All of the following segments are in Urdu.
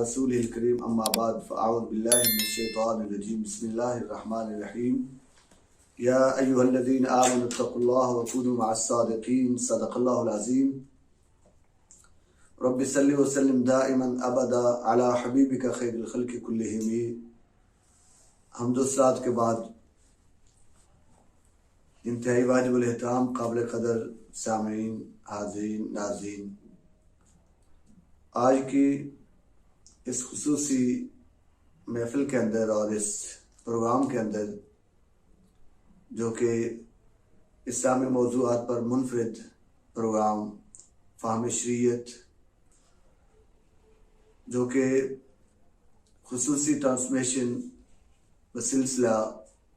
رسول الکریم اما بعد فاعوذ باللہ من الشیطان الرجیم بسم اللہ الرحمن الرحیم یا ایہا الذین آمنوا اتقوا اللہ وکونوا مع الصادقین صدق اللہ العظیم رب صلی وسلم دائما ابدا علی حبیبک خیر الخلق کلہم۔ حمد و صلات کے بعد انتہائی واجب الاحترام قابل قدر سامعین، حاضرین، ناظرین، آج کی اس خصوصی محفل کے اندر اور اس پروگرام کے اندر جو کہ اسلامی موضوعات پر منفرد پروگرام فہم شریعت جو کہ خصوصی ٹرانسمیشن بسلسلہ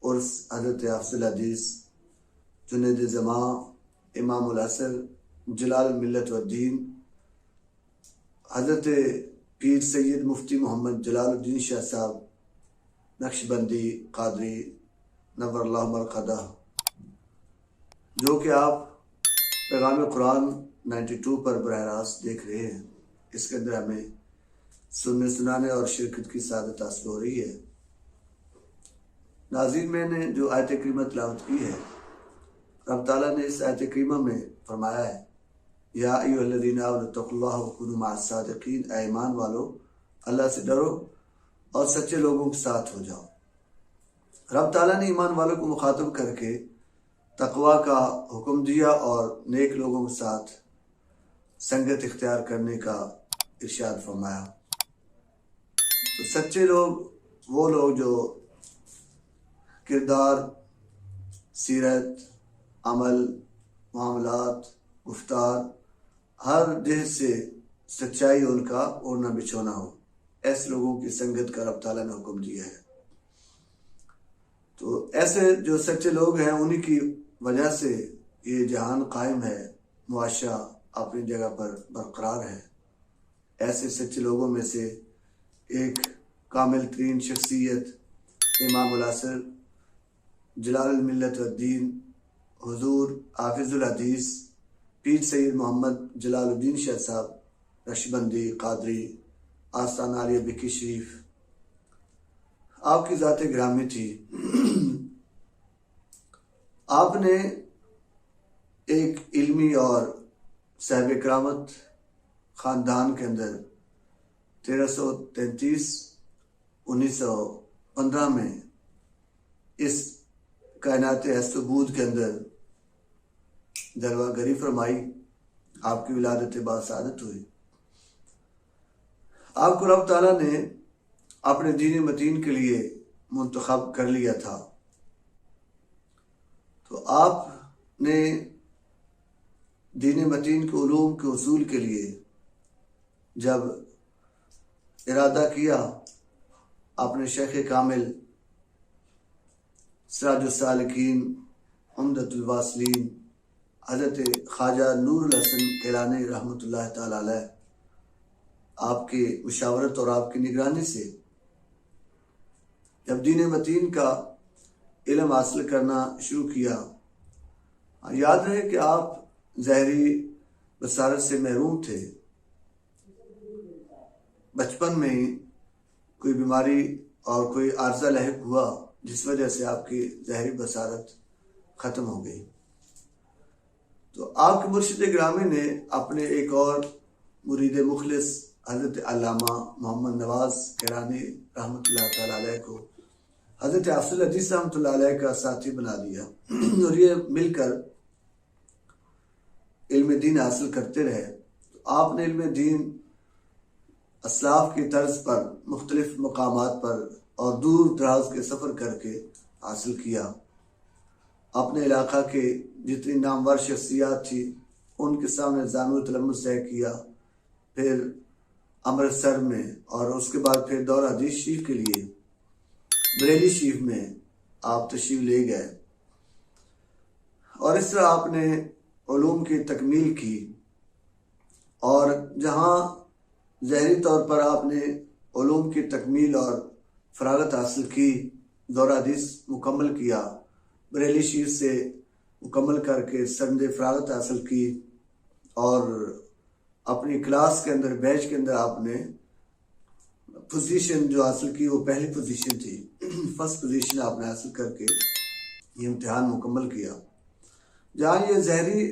عرس حضرت حافظ الحدیث جنید زماں امام العصر جلال الملت والدین حضرت پیر سید مفتی محمد جلال الدین شاہ صاحب نقشبندی قادری نور اللہ مرقدہ جو کہ آپ پیغام قرآن 92 پر براہ راست دیکھ رہے ہیں، اس کے اندر ہمیں سننے سنانے اور شرکت کی سعادت حاصل ہو رہی ہے۔ ناظرین، میں نے جو آیت کریمہ تلاوت کی ہے، رب تعالیٰ نے اس آیت کریمہ میں فرمایا ہے یا ایھا الذین آمنوا اتقوا اللہ وکونوا مع الصادقین، اے ایمان والو اللہ سے ڈرو اور سچے لوگوں کے ساتھ ہو جاؤ۔ رب تعالیٰ نے ایمان والوں کو مخاطب کر کے تقوی کا حکم دیا اور نیک لوگوں کے ساتھ سنگت اختیار کرنے کا ارشاد فرمایا۔ تو سچے لوگ وہ لوگ جو کردار، سیرت، عمل، معاملات، گفتار، ہر جہت سے سچائی ان کا اوڑھنا بچھونا ہو، ایسے لوگوں کی سنگت کا رب تعالیٰ نے حکم دیا ہے۔ تو ایسے جو سچے لوگ ہیں انہی کی وجہ سے یہ جہان قائم ہے، معاشرہ اپنی جگہ پر برقرار ہے۔ ایسے سچے لوگوں میں سے ایک کامل ترین شخصیت امام العصر جلال الملت والدین حضور حافظ الحدیث پیر سید محمد جلال الدین شاہ صاحب نقشبندی قادری آستانہ عالیہ بکی شریف، آپ کی ذات گرامی تھی۔ آپ نے ایک علمی اور صاحب کرامت خاندان کے اندر 1333 1915 میں اس کائنات ہست و بود کے اندر جلوہ گری فرمائی، آپ کی ولادت باسعادت ہوئی۔ آپ کو رب تعالیٰ نے اپنے دین متین کے لیے منتخب کر لیا تھا، تو آپ نے دین متین کے علوم کے حصول کے لیے جب ارادہ کیا، اپنے شیخ کامل سراج السالکین عمدۃ الواصلین حضرت خواجہ نور الحسن گیلانی رحمۃ اللہ تعالی علیہ آپ کی مشاورت اور آپ کی نگرانی سے جب دین متین کا علم حاصل کرنا شروع کیا، یاد رہے کہ آپ ظاہری بصارت سے محروم تھے۔ بچپن میں ہی کوئی بیماری اور کوئی عارضہ لاحق ہوا جس وجہ سے آپ کی ظاہری بصارت ختم ہو گئی۔ تو آپ کے مرشد گرامی نے اپنے ایک اور مرید مخلص حضرت علامہ محمد نواز کیرانی رحمۃ اللہ تعالی علیہ کو حضرت حافظ الحدیث رحمۃ اللہ علیہ کا ساتھی بنا لیا اور یہ مل کر علم دین حاصل کرتے رہے۔ تو آپ نے علم دین اسلاف کی طرز پر مختلف مقامات پر اور دور دراز کے سفر کر کے حاصل کیا۔ اپنے علاقہ کے جتنی نامور شخصیات تھی ان کے سامنے زانو تلمس طے کیا، پھر امرتسر میں اور اس کے بعد پھر دورہ حدیث شریف کے لیے بریلی شریف میں آپ تشریف لے گئے، اور اس طرح آپ نے علوم کی تکمیل کی، اور جہاں ظاہری طور پر آپ نے علوم کی تکمیل اور فراغت حاصل کی، دورہ حدیث مکمل کیا، بریلی شریف سے مکمل کر کے سند فراغت حاصل کی، اور اپنی کلاس کے اندر بیچ کے اندر آپ نے پوزیشن جو حاصل کی وہ پہلی پوزیشن تھی، فرسٹ پوزیشن آپ نے حاصل کر کے یہ امتحان مکمل کیا۔ جہاں یہ ظاہری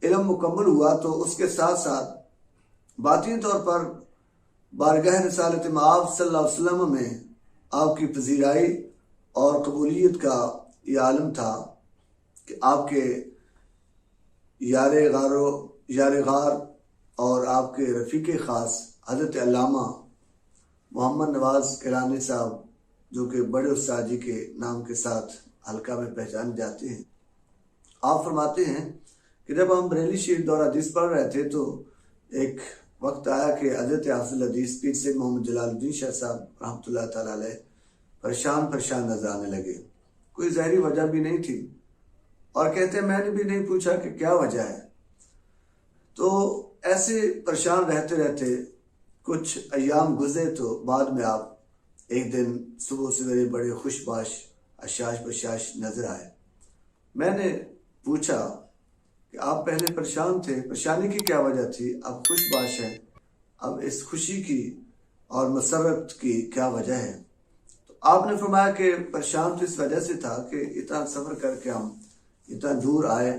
علم مکمل ہوا تو اس کے ساتھ ساتھ باطنی طور پر بارگاہ رسالت مآب صلی اللہ علیہ وسلم میں آپ کی پذیرائی اور قبولیت کا یہ عالم تھا کہ آپ کے یار غار اور آپ کے رفیق خاص حضرت علامہ محمد نواز کیلانی صاحب، جو کہ بڑے استاد جی کے نام کے ساتھ حلقہ میں پہچان جاتے ہیں، آپ فرماتے ہیں کہ جب ہم بریلی شریف دور حدیث پڑھ رہے تھے تو ایک وقت آیا کہ حضرت حافظ الحدیث پیر سید محمد جلال الدین شاہ صاحب رحمۃ اللہ تعالی علیہ پریشان نظر آنے لگے۔ کوئی ظاہری وجہ بھی نہیں تھی، اور کہتے ہیں میں نے بھی نہیں پوچھا کہ کیا وجہ ہے۔ تو ایسے پریشان رہتے رہتے کچھ ایام گزرے تو بعد میں آپ ایک دن صبح سویرے بڑے خوش باش اشاش بشاش نظر آئے۔ میں نے پوچھا کہ آپ پہلے پریشان تھے، پریشانی کی کیا وجہ تھی؟ اب خوش باش ہیں، اب اس خوشی کی اور مسرت کی کیا وجہ ہے؟ تو آپ نے فرمایا کہ پریشان تو اس وجہ سے تھا کہ اتنا سفر کر کے ہم اتنا دور آئے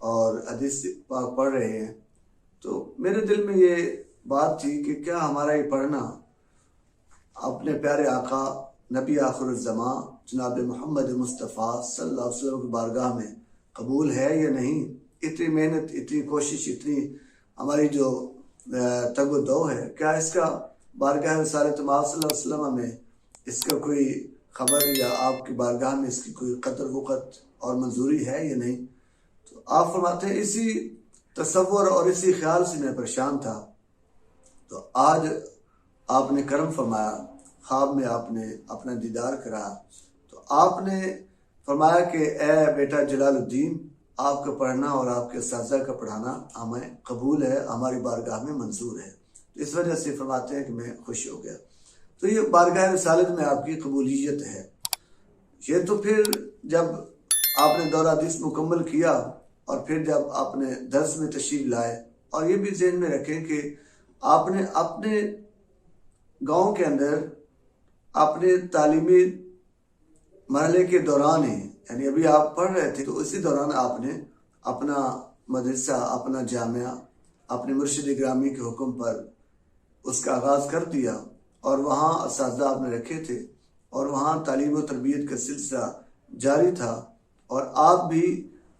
اور حدیث پاک پڑھ رہے ہیں، تو میرے دل میں یہ بات تھی کہ کیا ہمارا یہ پڑھنا اپنے پیارے آقا نبی آخر الزماں جناب محمد مصطفیٰ صلی اللہ علیہ وسلم کی بارگاہ میں قبول ہے یا نہیں؟ اتنی محنت، اتنی کوشش، اتنی ہماری جو تگ و دو ہے، کیا اس کا بارگاہ رسالت مآب صلی اللہ علیہ وسلم میں اس کا کوئی خبر یا آپ کی بارگاہ میں اس کی کوئی قدر وقت اور منظوری ہے یا نہیں؟ تو آپ فرماتے ہیں اسی تصور اور اسی خیال سے میں پریشان تھا۔ تو آج آپ نے کرم فرمایا، خواب میں آپ نے اپنا دیدار کرا، تو آپ نے فرمایا کہ اے بیٹا جلال الدین، آپ کا پڑھنا اور آپ کے اساتذہ کا پڑھانا ہمیں قبول ہے، ہماری بارگاہ میں منظور ہے۔ تو اس وجہ سے فرماتے ہیں کہ میں خوش ہو گیا۔ تو یہ بارگاہ رسالت میں آپ کی قبولیت ہے۔ یہ تو پھر جب آپ نے دورہ حدیث مکمل کیا اور پھر جب آپ نے درس میں تشریف لائے، اور یہ بھی ذہن میں رکھیں کہ آپ نے اپنے گاؤں کے اندر اپنے تعلیمی مرحلے کے دوران ہی، یعنی ابھی آپ پڑھ رہے تھے تو اسی دوران آپ نے اپنا مدرسہ، اپنا جامعہ اپنے مرشد گرامی کے حکم پر اس کا آغاز کر دیا، اور وہاں اساتذہ آپ نے رکھے تھے اور وہاں تعلیم و تربیت کا سلسلہ جاری تھا، اور آپ بھی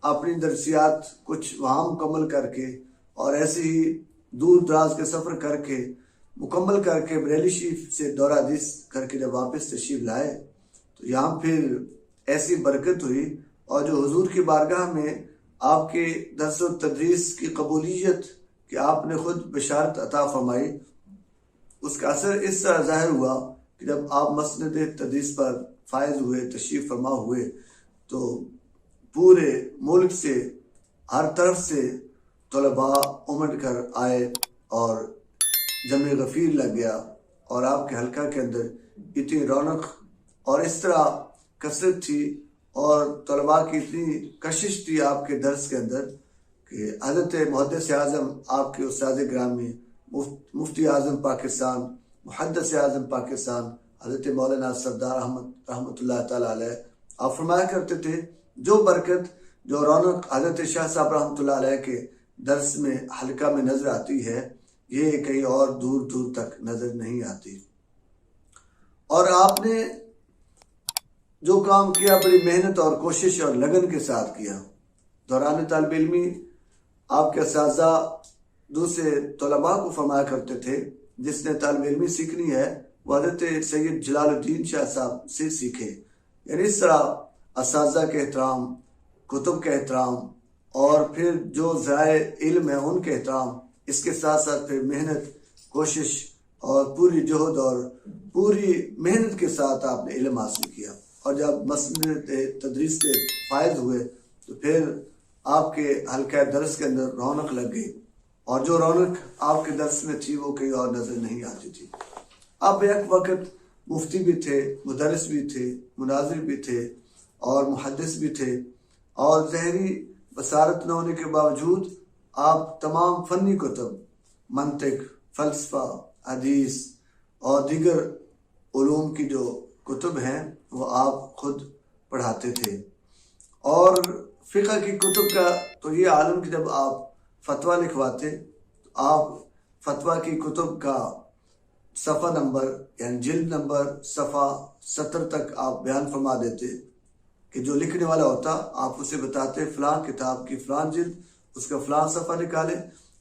اپنی درسیات کچھ وہاں مکمل کر کے اور ایسے ہی دور دراز کے سفر کر کے مکمل کر کے بریلی شریف سے دورہ حدیث کر کے جب واپس تشریف لائے تو یہاں پھر ایسی برکت ہوئی، اور جو حضور کی بارگاہ میں آپ کے درس و تدریس کی قبولیت کہ آپ نے خود بشارت عطا فرمائی، اس کا اثر اس طرح ظاہر ہوا کہ جب آپ مسند تدریس پر فائز ہوئے، تشریف فرما ہوئے، تو پورے ملک سے ہر طرف سے طلباء امٹ کر آئے اور جمع غفیر لگ گیا، اور آپ کے حلقہ کے اندر اتنی رونق اور اس طرح کثرت تھی اور طلباء کی اتنی کشش تھی آپ کے درس کے اندر کہ حضرت محدث اعظم آپ کے استاد گرامی مفتی اعظم پاکستان، محدث اعظم پاکستان حضرت مولانا سردار احمد رحمۃ اللہ تعالیٰ علیہ آپ فرمایا کرتے تھے جو برکت، جو رونق حضرت شاہ صاحب رحمۃ اللہ علیہ کے درس میں حلقہ میں نظر آتی ہے، یہ کہیں اور دور دور تک نظر نہیں آتی۔ اور آپ نے جو کام کیا بڑی محنت اور کوشش اور لگن کے ساتھ کیا۔ دوران طالب علمی آپ کے اساتذہ دوسرے طلباء کو فرمایا کرتے تھے جس نے طالب علمی سیکھنی ہے وہ حضرت سید جلال الدین شاہ صاحب سے سیکھے، یعنی اس طرح اساتذہ کے احترام، کتب کے احترام، اور پھر جو ذرائع علم ہے ان کے احترام، اس کے ساتھ ساتھ پھر محنت، کوشش اور پوری جہد اور پوری محنت کے ساتھ آپ نے علم حاصل کیا، اور جب مسند تدریس سے فائز ہوئے تو پھر آپ کے حلقہ درس کے اندر رونق لگ گئی، اور جو رونق آپ کے درس میں تھی وہ کہیں اور نظر نہیں آتی تھی۔ اب ایک وقت مفتی بھی تھے، مدرس بھی تھے، مناظر بھی تھے اور محدث بھی تھے، اور ظاہری بصارت نہ ہونے کے باوجود آپ تمام فنی کتب، منطق، فلسفہ، حدیث اور دیگر علوم کی جو کتب ہیں وہ آپ خود پڑھاتے تھے۔ اور فقہ کی کتب کا تو یہ عالم کہ جب آپ فتویٰ لکھواتے تو آپ فتویٰ کی کتب کا صفحہ نمبر یعنی جلد نمبر صفحہ 70 تک آپ بیان فرما دیتے کہ جو لکھنے والا ہوتا آپ اسے بتاتے فلاں کتاب کی فلاں جلد اس کا فلاں صفحہ نکالے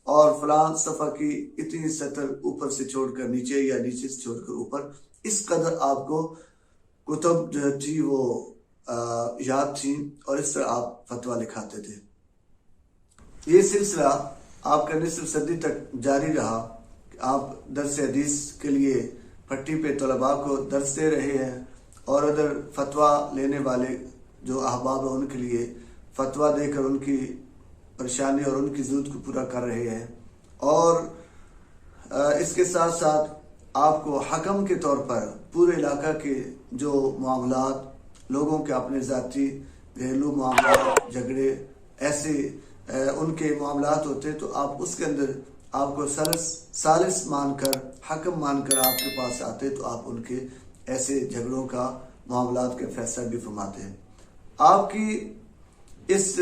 اور فلاں صفحہ کی اتنی سطر اوپر سے چھوڑ کر نیچے یا نیچے سے چھوڑ کر اوپر، اس قدر آپ کو کتب جو تھی وہ یاد تھی اور اس طرح آپ فتویٰ لکھاتے تھے۔ یہ سلسلہ آپ کا نصف صدی تک جاری رہا کہ آپ درس حدیث کے لیے پٹی پہ طلباء کو درس دے رہے ہیں اور ادھر فتویٰ لینے والے جو احباب ہیں ان کے لیے فتویٰ دے کر ان کی پریشانی اور ان کی ضرورت کو پورا کر رہے ہیں، اور اس کے ساتھ ساتھ آپ کو حکم کے طور پر پورے علاقہ کے جو معاملات، لوگوں کے اپنے ذاتی گھریلو معاملات، جھگڑے ایسے ان کے معاملات ہوتے تو آپ اس کے اندر آپ کو ثالث مان کر حکم مان کر آپ کے پاس آتے تو آپ ان کے ایسے جھگڑوں کا معاملات کے فیصلہ بھی فرماتے ہیں۔ آپ کی اس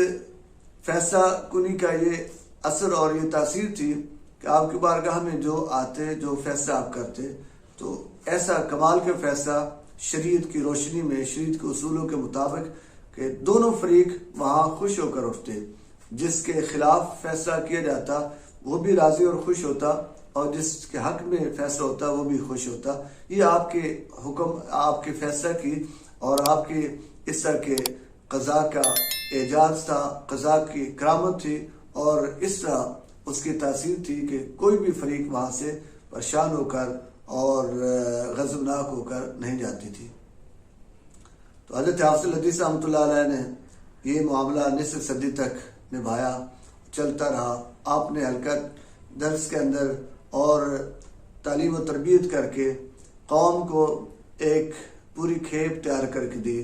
فیصلہ کنی کا یہ اثر اور یہ تاثیر تھی کہ آپ کی بارگاہ میں جو آتے جو فیصلہ آپ کرتے تو ایسا کمال کا فیصلہ شریعت کی روشنی میں، شریعت کے اصولوں کے مطابق کہ دونوں فریق وہاں خوش ہو کر اٹھتے، جس کے خلاف فیصلہ کیا جاتا وہ بھی راضی اور خوش ہوتا اور جس کے حق میں فیصلہ ہوتا وہ بھی خوش ہوتا۔ یہ آپ کے حکم، آپ کے فیصلہ کی اور آپ کے اس طرح کے قضاء کا اعجاز تھا، قضاء کی کرامت تھی اور اس طرح اس کی تاثیر تھی کہ کوئی بھی فریق وہاں سے پریشان ہو کر اور غضبناک ہو کر نہیں جاتی تھی۔ تو حضرت حافظ الحدیث رحمۃ اللہ علیہ نے یہ معاملہ نصف صدی تک نبھایا، چلتا رہا۔ آپ نے حلقہ درس کے اندر اور تعلیم و تربیت کر کے قوم کو ایک پوری کھیپ تیار کر کے دی،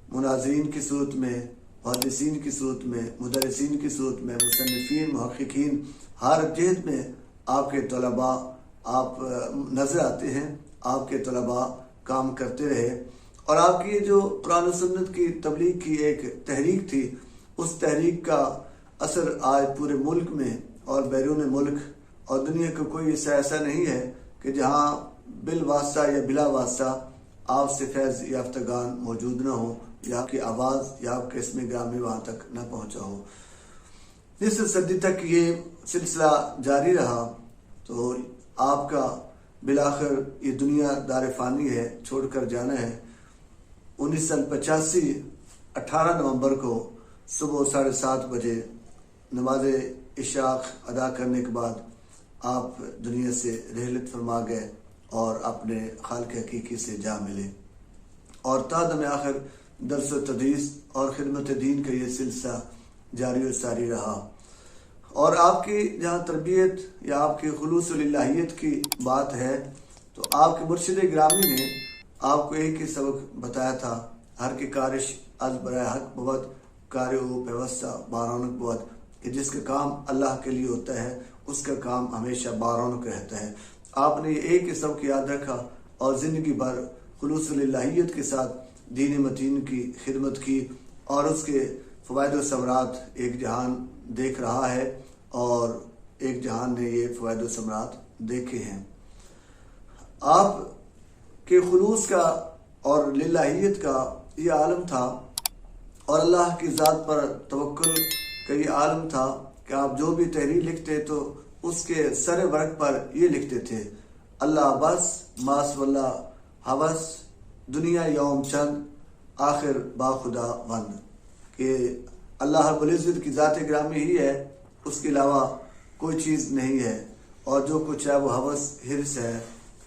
مناظرین کی صورت میں، محدثین کی صورت میں، مدرسین کی صورت میں، مصنفین، محققین، ہر جہت میں آپ کے طلباء آپ نظر آتے ہیں، آپ کے طلباء کام کرتے رہے، اور آپ کی جو قرآن و سنت کی تبلیغ کی ایک تحریک تھی، اس تحریک کا اثر آج پورے ملک میں اور بیرون ملک اور دنیا کا کوئی حصہ ایسا نہیں ہے کہ جہاں بالواسطہ یا بلا واسطہ آپ سے فیض یافتگان موجود نہ ہوں یا آپ کی آواز یا آپ کے اسم گرامی وہاں تک نہ پہنچا ہو۔ نصف صدی تک یہ سلسلہ جاری رہا تو آپ کا بالآخر یہ دنیا دار فانی ہے، چھوڑ کر جانا ہے۔ 1985 18 نومبر کو صبح 7:30 بجے نماز عشاء ادا کرنے کے بعد آپ دنیا سے رحلت فرما گئے اور اپنے خالق حقیقی سے جا ملے، اور تا دم آخر درس و تدریس اور خدمت دین کا یہ سلسلہ جاری و ساری رہا۔ اور آپ کی جہاں تربیت یا آپ کی خلوص الہیت کی بات ہے تو آپ کے مرشد گرامی نے آپ کو ایک ہی سبق بتایا تھا، ہر کی کارش از برائے حق بود کار او پیوستہ بارونق بود، کہ جس کا کام اللہ کے لیے ہوتا ہے اس کا کام ہمیشہ بارونق رہتا ہے۔ آپ نے ایک ہی سبق یاد رکھا اور زندگی بھر خلوص الہیت کے ساتھ دین متین کی خدمت کی، اور اس کے فوائد و ثمرات ایک جہان دیکھ رہا ہے اور ایک جہان نے یہ فوائد و ثمرات دیکھے ہیں۔ آپ کے خلوص کا اور للہیت کا یہ عالم تھا اور اللہ کی ذات پر توکل کا یہ عالم تھا کہ آپ جو بھی تحریر لکھتے تو اس کے سر ورق پر یہ لکھتے تھے، اللہ بس ماس واللہ حوث دنیا یوم چند آخر با خدا وند، کہ اللہ رب العزت کی ذات گرامی ہی ہے، اس کے علاوہ کوئی چیز نہیں ہے، اور جو کچھ ہے وہ حوث حرص ہے،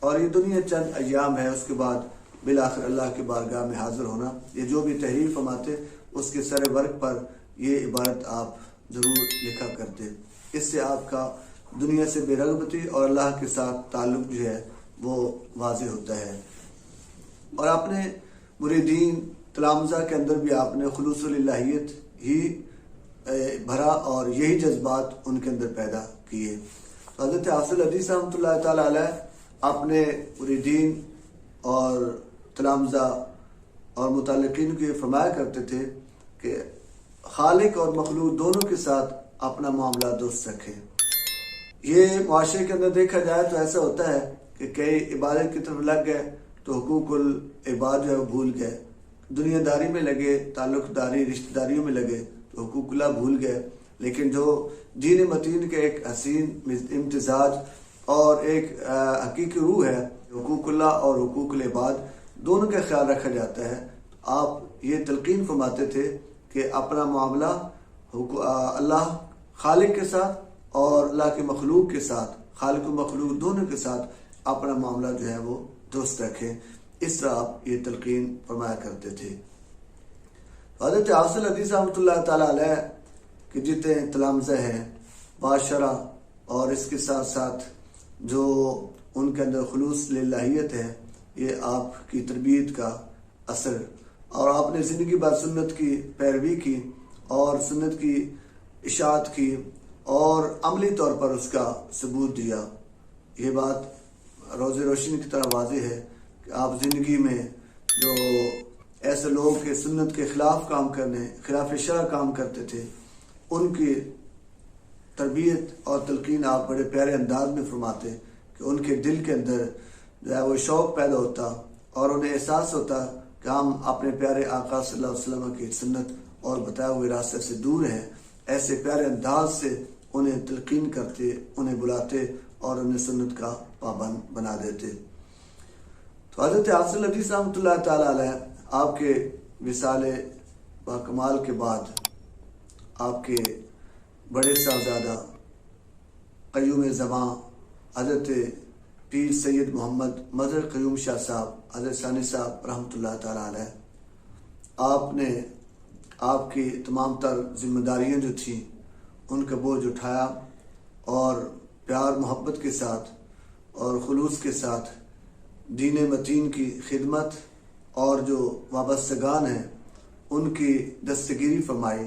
اور یہ دنیا چند ایام ہے، اس کے بعد بالآخر اللہ کی بارگاہ میں حاضر ہونا۔ یہ جو بھی تحریر فرماتے اس کے سر ورق پر یہ عبارت آپ ضرور لکھا کرتے، اس سے آپ کا دنیا سے بے رغبتی اور اللہ کے ساتھ تعلق جو ہے وہ واضح ہوتا ہے۔ اور آپ نے مریدین تلامذہ کے اندر بھی آپ نے خلوص الہیت ہی بھرا اور یہی جذبات ان کے اندر پیدا کیے۔ حضرت حافظ الحدیث رحمۃ اللہ تعالیٰ علیہ اپنے مریدین اور تلامذہ اور متعلقین کو یہ فرمایا کرتے تھے کہ خالق اور مخلوق دونوں کے ساتھ اپنا معاملہ درست رکھیں۔ یہ معاشرے کے اندر دیکھا جائے تو ایسا ہوتا ہے کہ کئی عبادت کی طرف لگ گئے تو حقوق العباد جو ہے وہ بھول گئے، دنیا داری میں لگے، تعلق داری رشتہ داریوں میں لگے تو حقوق اللہ بھول گئے۔ لیکن جو دین متین کے ایک حسین امتزاج اور ایک حقیقی روح ہے، حقوق اللہ اور حقوق العباد دونوں کا خیال رکھا جاتا ہے، آپ یہ تلقین فرماتے تھے کہ اپنا معاملہ اللہ خالق کے ساتھ اور اللہ کے مخلوق کے ساتھ، خالق و مخلوق دونوں کے ساتھ اپنا معاملہ جو ہے وہ درست رکھیں۔ اس طرح آپ یہ تلقین فرمایا کرتے تھے۔ حضرت حافظ الحدیث رحمۃ اللہ تعالیٰ علیہ کہ جتنے تلامذہ ہیں باشرہ اور اس کے ساتھ ساتھ جو ان کے اندر خلوص للہیت ہے، یہ آپ کی تربیت کا اثر، اور آپ نے زندگی بھر سنت کی پیروی کی اور سنت کی اشاعت کی اور عملی طور پر اس کا ثبوت دیا۔ یہ بات روز روشنی کی طرح واضح ہے کہ آپ زندگی میں جو ایسے لوگ کے سنت کے خلاف کام کرنے، خلاف شرع کام کرتے تھے، ان کی تربیت اور تلقین آپ بڑے پیارے انداز میں فرماتے کہ ان کے دل کے اندر جو ہے وہ شوق پیدا ہوتا اور انہیں احساس ہوتا کہ ہم اپنے پیارے آقا صلی اللہ علیہ وسلم کی سنت اور بتائے ہوئے راستے سے دور ہیں۔ ایسے پیارے انداز سے انہیں تلقین کرتے، انہیں بلاتے اور انہیں سنت کا پابند بنا دیتے۔ تو حضرت حافظ الحدیث رحمۃ اللہ تعالیٰ علیہ آپ کے وصال باکمال کے بعد آپ کے بڑے صاحبزادہ قیوم زماں حضرت پیر سید محمد مظہر قیوم شاہ صاحب، حضرت ثانی صاحب رحمۃ اللہ تعالیٰ علیہ، آپ نے آپ کی تمام تر ذمہ داریاں جو تھیں ان کا بوجھ اٹھایا اور پیار محبت کے ساتھ اور خلوص کے ساتھ دین متین کی خدمت اور جو وابستگان ہیں ان کی دستگیری فرمائی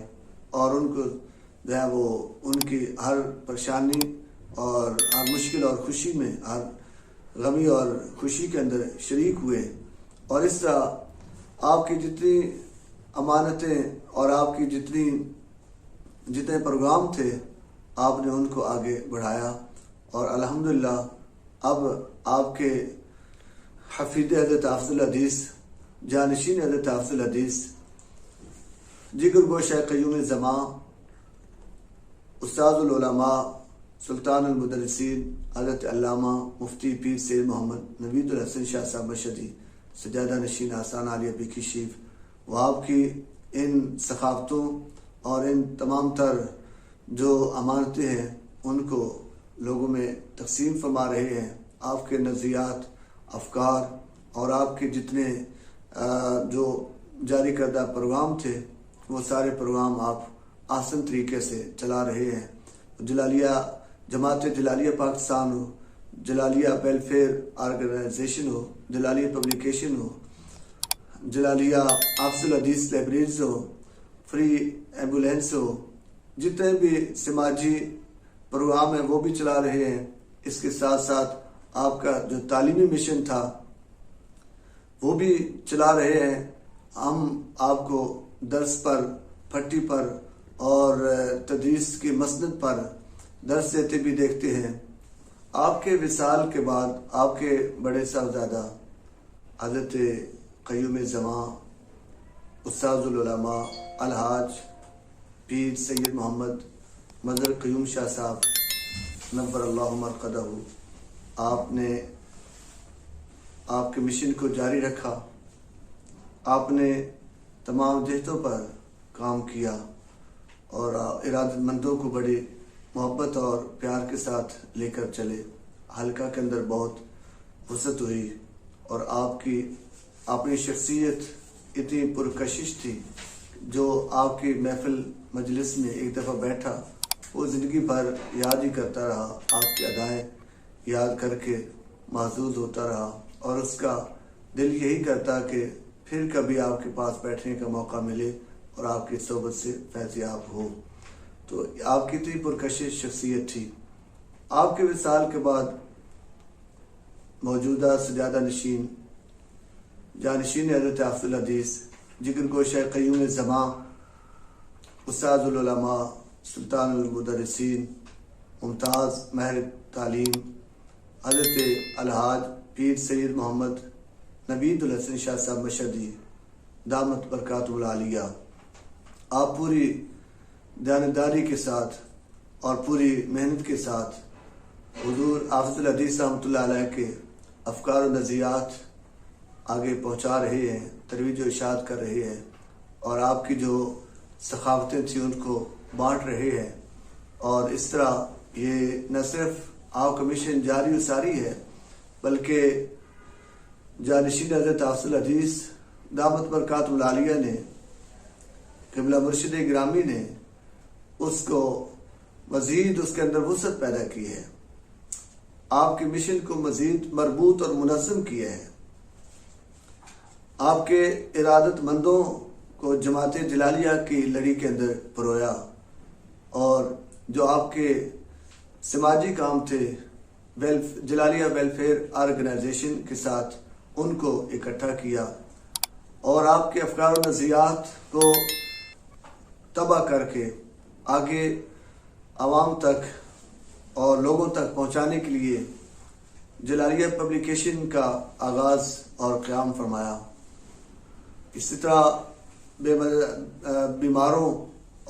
اور ان کو جو ہے وہ ان کی ہر پریشانی اور ہر مشکل اور خوشی میں، ہر غمی اور خوشی کے اندر شریک ہوئے، اور اس طرح آپ کی جتنی امانتیں اور آپ کی جتنے پروگرام تھے آپ نے ان کو آگے بڑھایا، اور الحمدللہ اب آپ کے حفیظ حضرت حافظ الحدیث، جانشین حضرت حافظ الحدیث، جگر گوشہ قیوم زماں، استاد العلماء، سلطان المدرسین حضرت علامہ مفتی پیر سید محمد نوید الحسن شاہ صاحب مشہدی، سجادہ نشین آستانہ عالیہ بکی شیف، وہ آپ کی ان ثقافتوں اور ان تمام تر جو امانتیں ہیں ان کو لوگوں میں تقسیم فرما رہے ہیں۔ آپ کے نظریات، افکار اور آپ کے جتنے جو جاری کردہ پروگرام تھے وہ سارے پروگرام آپ آسن طریقے سے چلا رہے ہیں۔ جلالیہ جماعت جلالیہ پاکستان ہو، جلالیہ ویلفیئر آرگنائزیشن ہو، جلالیہ پبلیکیشن ہو، جلالیہ حافظ الحدیث لائبریریز ہو، فری ایمبولینس ہو، جتنے بھی سماجی پروگرام ہیں وہ بھی چلا رہے ہیں۔ اس کے ساتھ ساتھ آپ کا جو تعلیمی مشن تھا وہ بھی چلا رہے ہیں۔ ہم آپ کو درس پر، پھٹی پر اور تدریس کی مسند پر درس دیتے بھی دیکھتے ہیں۔ آپ کے وصال کے بعد آپ کے بڑے صاحبزادہ حضرت قیوم زماں، استاد العلماء الحاج پیر سید محمد مظہر قیوم شاہ صاحب نور اللہ مرقدہ، آپ نے آپ کے مشن کو جاری رکھا، آپ نے تمام جہتوں پر کام کیا اور ارادت مندوں کو بڑی محبت اور پیار کے ساتھ لے کر چلے۔ حلقہ کے اندر بہت وسعت ہوئی اور آپ کی اپنی شخصیت اتنی پرکشش تھی، جو آپ کی محفل مجلس میں ایک دفعہ بیٹھا وہ زندگی بھر یاد ہی کرتا رہا، آپ کی ادائیں یاد کر کے محظوظ ہوتا رہا، اور اس کا دل یہی کرتا کہ پھر کبھی آپ کے پاس بیٹھنے کا موقع ملے اور آپ کی صحبت سے فیضیاب ہو۔ تو آپ کی اتنی پرکشش شخصیت تھی۔ آپ کے وصال کے بعد موجودہ سجادہ نشین جانشین حضرت حافظ الحدیث جگر گوشہ قیوم زمان استاد العلماء سلطان المدرسین ممتاز ماہر تعلیم حضرت الحاج پیر سید محمد نوید الحسن شاہ صاحب مشہدی دامت برکاتہ العالیہ، آپ پوری دیانتداری کے ساتھ اور پوری محنت کے ساتھ حضور حافظ الحدیث رحمۃ اللہ علیہ کے افکار و نظریات آگے پہنچا رہے ہیں، ترویج و ارشاد کر رہے ہیں، اور آپ کی جو ثقافتیں تھیں ان کو بانٹ رہے ہیں، اور اس طرح یہ نہ صرف آپ کا مشن جاری و ساری ہے بلکہ جانشین حضرت حافظ الحدیث دامت برکاتہ العالیہ نے، قبلہ مرشد گرامی نے اس کو مزید اس کے اندر وسعت پیدا کی ہے، آپ کے مشن کو مزید مربوط اور منظم کیا ہے، آپ کے ارادت مندوں کو جماعت جلالیہ کی لڑی کے اندر پرویا، اور جو آپ کے سماجی کام تھے جلالیہ ویلفیئر آرگنائزیشن کے ساتھ ان کو اکٹھا کیا، اور آپ کے افکار و نظریات کو تباہ کر کے آگے عوام تک اور لوگوں تک پہنچانے کے لیے جلالیہ پبلیکیشن کا آغاز اور قیام فرمایا۔ اسی طرح بیماروں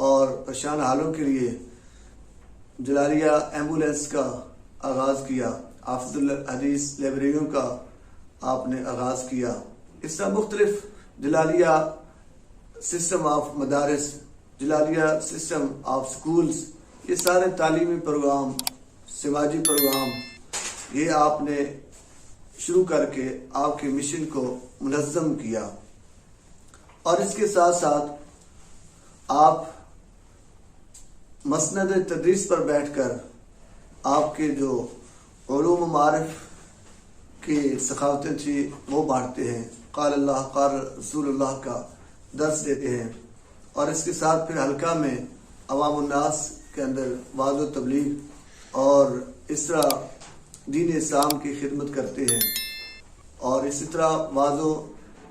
اور پریشان حالوں کے لیے جلالیہ ایمبولینس کا آغاز کیا، حافظ الحدیث لائبریریوں کا آپ نے آغاز کیا، اس طرح مختلف جلالیہ سسٹم آف مدارس، جلالیہ سسٹم آف سکولز، یہ سارے تعلیمی پروگرام، سماجی پروگرام یہ آپ نے شروع کر کے آپ کے مشن کو منظم کیا، اور اس کے ساتھ ساتھ آپ مسند تدریس پر بیٹھ کر آپ کے جو علوم و معارف کی ثقافتیں تھی وہ بانٹتے ہیں، قال اللہ قال رسول اللہ کا درس دیتے ہیں، اور اس کے ساتھ پھر حلقہ میں عوام الناس کے اندر وعظ و تبلیغ اور اس طرح دین اسلام کی خدمت کرتے ہیں، اور اسی طرح وعظ و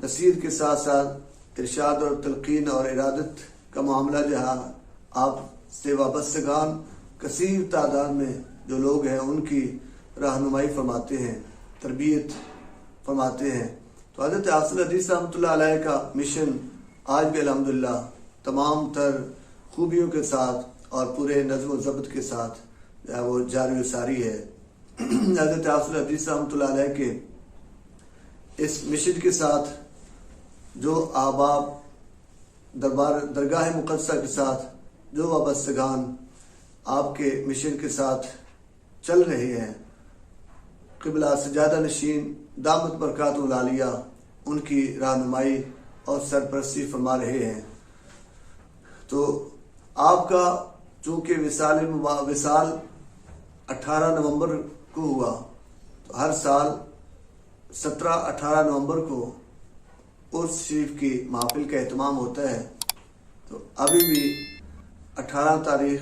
نصیحت کے ساتھ ساتھ ارشاد اور تلقین اور ارادت کا معاملہ جہاں آپ سے وابستگان کثیر تعداد میں جو لوگ ہیں ان کی رہنمائی فرماتے ہیں، تربیت فرماتے ہیں۔ تو حضرت حافظ الحدیث رحمۃ اللہ علیہ کا مشن آج بھی الحمدللہ تمام تر خوبیوں کے ساتھ اور پورے نظم و ضبط کے ساتھ وہ جاری و ساری ہے۔ حضرت حافظ الحدیث رحمۃ اللہ علیہ کے اس مشن کے ساتھ جو احباب درگاہ مقدسہ کے ساتھ جو وابستگان آپ کے مشن کے ساتھ چل رہے ہیں، قبلہ سجادہ نشین دامت برکاتہ العالیہ ان کی رہنمائی اور سرپرستی فرما رہے ہیں۔ تو آپ کا چونکہ وصال 18 نومبر کو ہوا، تو ہر سال 17-18 نومبر کو عرس شریف کی محفل کا اہتمام ہوتا ہے، تو ابھی بھی 18 تاریخ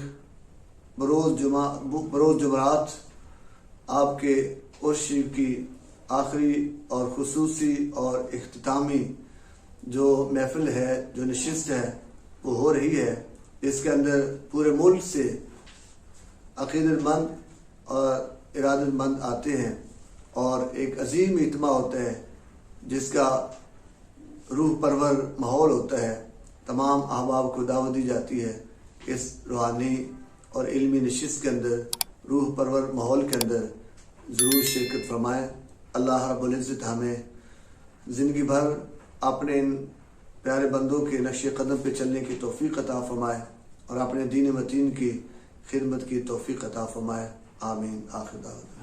بروز جمعرات آپ کے عرس شریف کی آخری اور خصوصی اور اختتامی جو محفل ہے، جو نشست ہے، وہ ہو رہی ہے۔ اس کے اندر پورے ملک سے عقیدت مند اور ارادت مند آتے ہیں، اور ایک عظیم اجتماع ہوتا ہے جس کا روح پرور ماحول ہوتا ہے۔ تمام احباب کو دعوت دی جاتی ہے اس روحانی اور علمی نشست کے اندر، روح پرور ماحول کے اندر ضرور شرکت فرمائیں۔ اللہ رب العزت ہمیں زندگی بھر اپنے ان پیارے بندوں کے نقش قدم پہ چلنے کی توفیق عطا فرمائے، اور اپنے دین متین کی خدمت کی توفیق عطا فرمائے۔ آمین۔ آخر دعوانا